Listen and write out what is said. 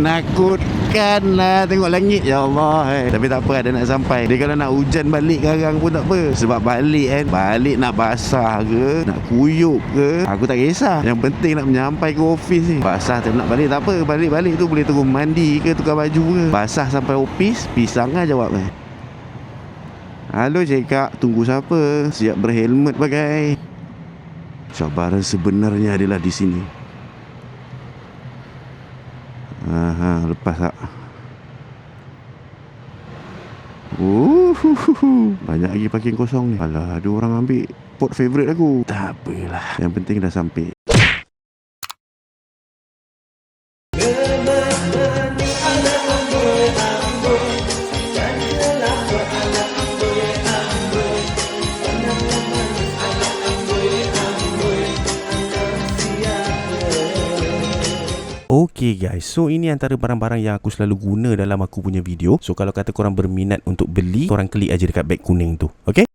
Menakutkan lah tengok langit. Ya Allah Tapi tak apa, dah nak sampai. Dia kalau nak hujan balik garang pun tak apa. Sebab balik kan, balik nak basah ke, nak kuyup ke, aku tak kisah. Yang penting nak menyampai ke office ni. Basah tak nak balik tak apa. Balik-balik tu boleh turun mandi ke, tukar baju ke. Basah sampai office, pisang lah jawab. Halo cekak, tunggu siapa? Siap berhelmet bagai. Cabaran sebenarnya adalah di sini. Lepas tak? Banyak lagi parking kosong ni. Alah, ada orang ambil pot favourite aku. Tak apalah, yang penting dah sampai. Okay guys, so ini antara barang-barang yang aku selalu guna dalam aku punya video. So kalau kata korang berminat untuk beli, korang klik aja dekat beg kuning tu. Okay?